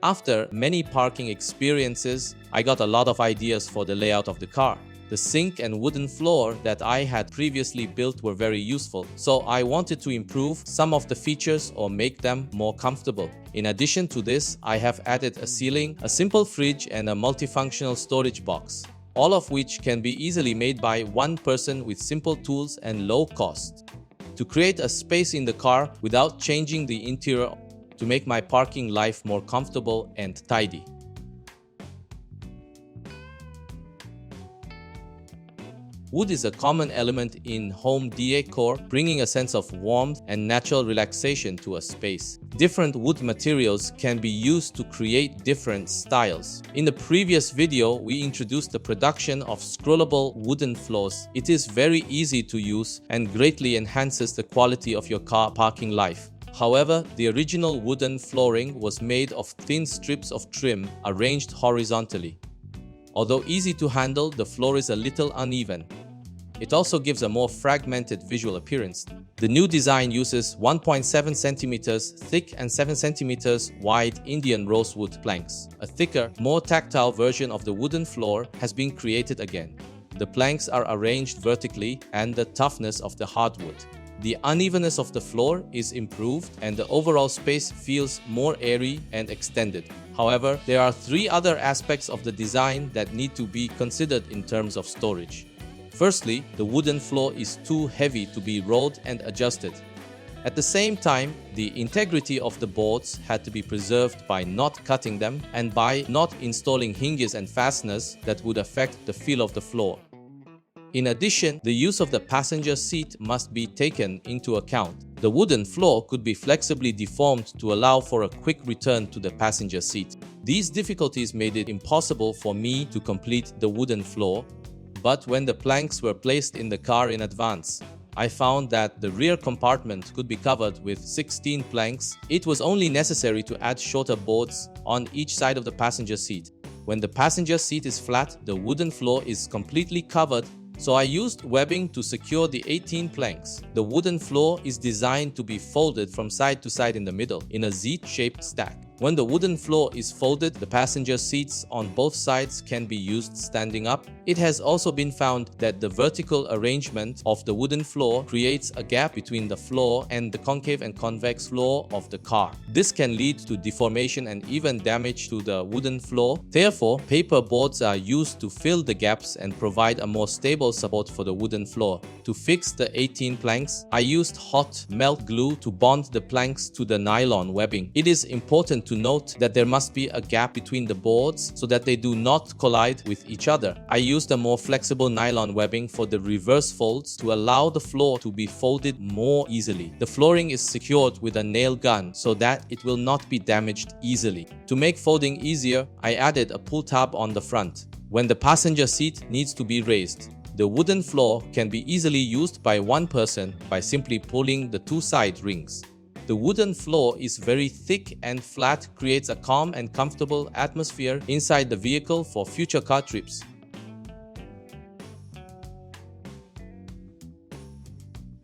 After many parking experiences, I got a lot of ideas for the layout of the car. The sink and wooden floor that I had previously built were very useful, so I wanted to improve some of the features or make them more comfortable. In addition to this, I have added a ceiling, a simple fridge, and a multifunctional storage box, all of which can be easily made by one person with simple tools and low cost. To create a space in the car without changing the interior, to make my parking life more comfortable and tidy. Wood is a common element in home decor, bringing a sense of warmth and natural relaxation to a space. Different wood materials can be used to create different styles. In the previous video, we introduced the production of scrollable wooden floors. It is very easy to use and greatly enhances the quality of your car parking life. However, the original wooden flooring was made of thin strips of trim arranged horizontally. Although easy to handle, the floor is a little uneven. It also gives a more fragmented visual appearance. The new design uses 1.7 centimeters thick and 7 centimeters wide Indian rosewood planks. A thicker, more tactile version of the wooden floor has been created again. The planks are arranged vertically and the toughness of the hardwood. The unevenness of the floor is improved and the overall space feels more airy and extended. However, there are three other aspects of the design that need to be considered in terms of storage. Firstly, the wooden floor is too heavy to be rolled and adjusted. At the same time, the integrity of the boards had to be preserved by not cutting them and by not installing hinges and fasteners that would affect the feel of the floor. In addition, the use of the passenger seat must be taken into account. The wooden floor could be flexibly deformed to allow for a quick return to the passenger seat. These difficulties made it impossible for me to complete the wooden floor, but when the planks were placed in the car in advance, I found that the rear compartment could be covered with 16 planks. It was only necessary to add shorter boards on each side of the passenger seat. When the passenger seat is flat, the wooden floor is completely covered, so I used webbing to secure the 18 planks. The wooden floor is designed to be folded from side to side in the middle in a Z-shaped stack. When the wooden floor is folded, the passenger seats on both sides can be used standing up. It has also been found that the vertical arrangement of the wooden floor creates a gap between the floor and the concave and convex floor of the car. This can lead to deformation and even damage to the wooden floor. Therefore, paper boards are used to fill the gaps and provide a more stable support for the wooden floor. To fix the 18 planks, I used hot melt glue to bond the planks to the nylon webbing. It is important to note that there must be a gap between the boards so that they do not collide with each other. I used a more flexible nylon webbing for the reverse folds to allow the floor to be folded more easily. The flooring is secured with a nail gun so that it will not be damaged easily. To make folding easier, I added a pull tab on the front. When the passenger seat needs to be raised, the wooden floor can be easily used by one person by simply pulling the two side rings. The wooden floor is very thick and flat, creates a calm and comfortable atmosphere inside the vehicle for future car trips.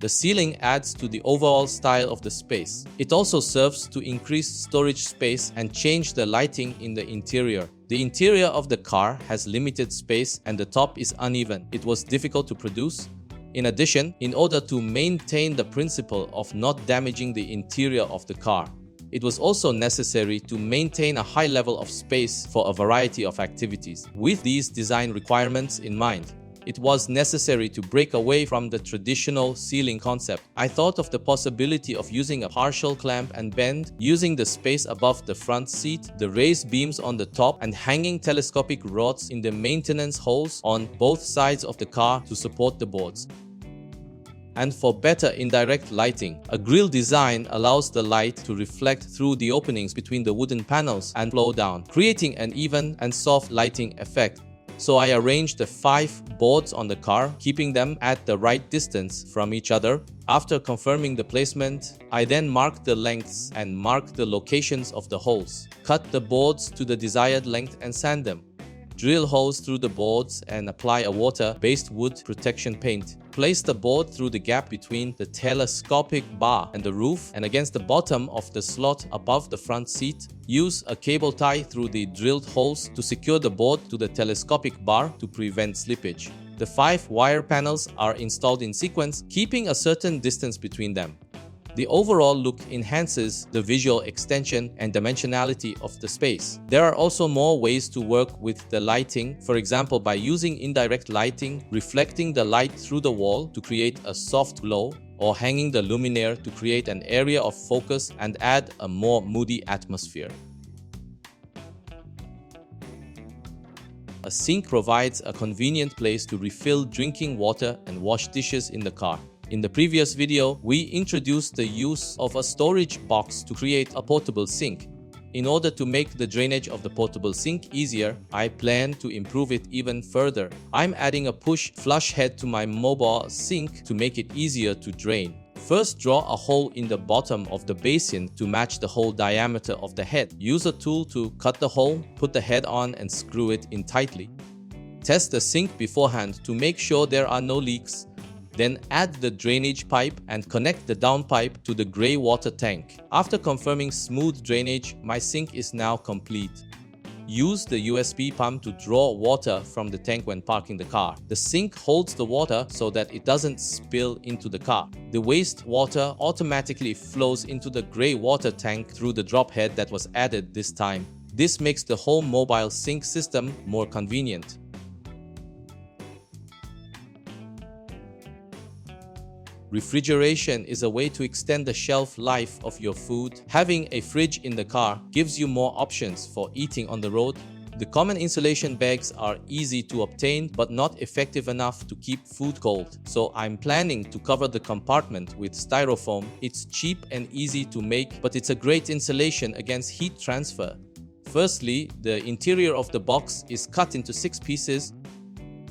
The ceiling adds to the overall style of the space. It also serves to increase storage space and change the lighting in the interior. The interior of the car has limited space and the top is uneven. It was difficult to produce. In addition, in order to maintain the principle of not damaging the interior of the car, it was also necessary to maintain a high level of space for a variety of activities. With these design requirements in mind, it was necessary to break away from the traditional ceiling concept. I thought of the possibility of using a partial clamp and bend, using the space above the front seat, the raised beams on the top, and hanging telescopic rods in the maintenance holes on both sides of the car to support the boards. And for better indirect lighting, a grille design allows the light to reflect through the openings between the wooden panels and flow down, creating an even and soft lighting effect. So I arranged the 5 boards on the car, keeping them at the right distance from each other. After confirming the placement, I then marked the lengths and marked the locations of the holes. Cut the boards to the desired length and sand them. Drill holes through the boards and apply a water-based wood protection paint. Place the board through the gap between the telescopic bar and the roof and against the bottom of the slot above the front seat. Use a cable tie through the drilled holes to secure the board to the telescopic bar to prevent slippage. The 5 wire panels are installed in sequence, keeping a certain distance between them. The overall look enhances the visual extension and dimensionality of the space. There are also more ways to work with the lighting, for example by using indirect lighting, reflecting the light through the wall to create a soft glow, or hanging the luminaire to create an area of focus and add a more moody atmosphere. A sink provides a convenient place to refill drinking water and wash dishes in the car. In the previous video, we introduced the use of a storage box to create a portable sink. In order to make the drainage of the portable sink easier, I plan to improve it even further. I'm adding a push flush head to my mobile sink to make it easier to drain. First, draw a hole in the bottom of the basin to match the hole diameter of the head. Use a tool to cut the hole, put the head on and screw it in tightly. Test the sink beforehand to make sure there are no leaks. Then add the drainage pipe and connect the downpipe to the gray water tank. After confirming smooth drainage, my sink is now complete. Use the USB pump to draw water from the tank when parking the car. The sink holds the water so that it doesn't spill into the car. The waste water automatically flows into the gray water tank through the drop head that was added this time. This makes the whole mobile sink system more convenient. Refrigeration is a way to extend the shelf life of your food. Having a fridge in the car gives you more options for eating on the road. The common insulation bags are easy to obtain but not effective enough to keep food cold. So I'm planning to cover the compartment with styrofoam. It's cheap and easy to make, but it's a great insulation against heat transfer. Firstly, the interior of the box is cut into 6 pieces.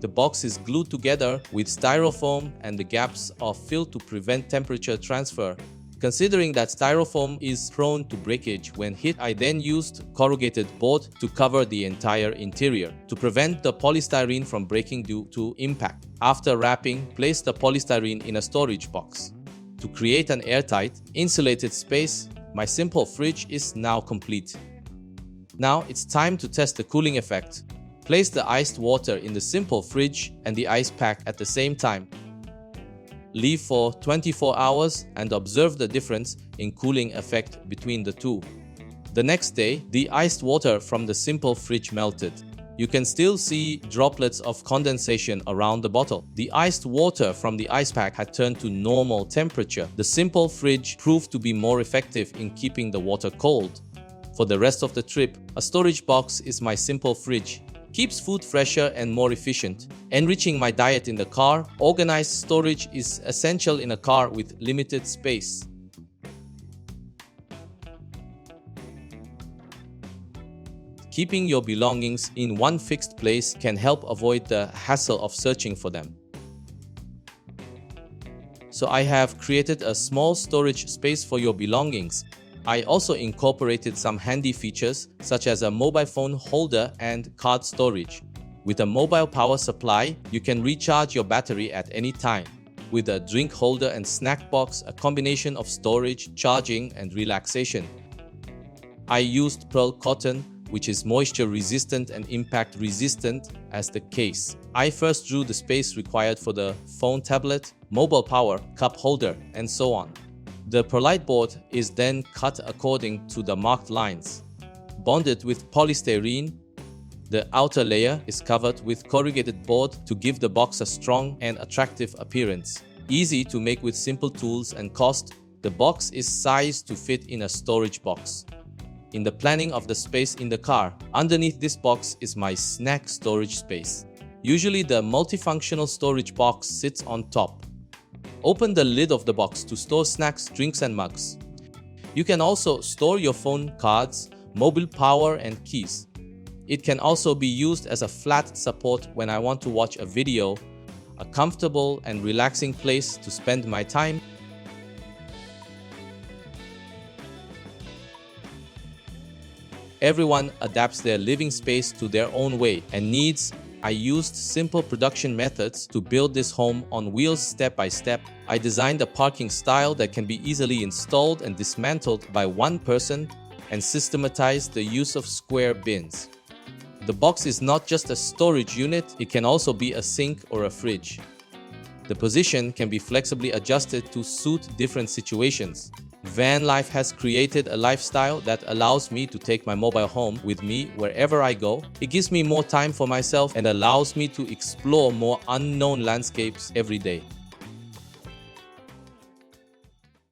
The box is glued together with styrofoam and the gaps are filled to prevent temperature transfer. Considering that styrofoam is prone to breakage when hit, I then used corrugated board to cover the entire interior to prevent the polystyrene from breaking due to impact. After wrapping, place the polystyrene in a storage box. To create an airtight, insulated space, my simple fridge is now complete. Now it's time to test the cooling effect. Place the iced water in the simple fridge and the ice pack at the same time. Leave for 24 hours and observe the difference in cooling effect between the two. The next day, the iced water from the simple fridge melted. You can still see droplets of condensation around the bottle. The iced water from the ice pack had turned to normal temperature. The simple fridge proved to be more effective in keeping the water cold. For the rest of the trip, a storage box is my simple fridge. Keeps food fresher and more efficient. Enriching my diet in the car, organized storage is essential in a car with limited space. Keeping your belongings in one fixed place can help avoid the hassle of searching for them. So I have created a small storage space for your belongings. I also incorporated some handy features such as a mobile phone holder and card storage. With a mobile power supply, you can recharge your battery at any time. With a drink holder and snack box, a combination of storage, charging, and relaxation. I used pearl cotton, which is moisture resistant and impact resistant, as the case. I first drew the space required for the phone tablet, mobile power, cup holder, and so on. The perlite board is then cut according to the marked lines. Bonded with polystyrene, the outer layer is covered with corrugated board to give the box a strong and attractive appearance. Easy to make with simple tools and cost, the box is sized to fit in a storage box. In the planning of the space in the car, underneath this box is my snack storage space. Usually the multifunctional storage box sits on top. Open the lid of the box to store snacks, drinks and mugs. You can also store your phone, cards, mobile power and keys. It can also be used as a flat support when I want to watch a video, a comfortable and relaxing place to spend my time. Everyone adapts their living space to their own way and needs. I used simple production methods to build this home on wheels step by step. I designed a parking style that can be easily installed and dismantled by one person and systematized the use of square bins. The box is not just a storage unit, it can also be a sink or a fridge. The position can be flexibly adjusted to suit different situations. Van life has created a lifestyle that allows me to take my mobile home with me wherever I go. It gives me more time for myself and allows me to explore more unknown landscapes every day.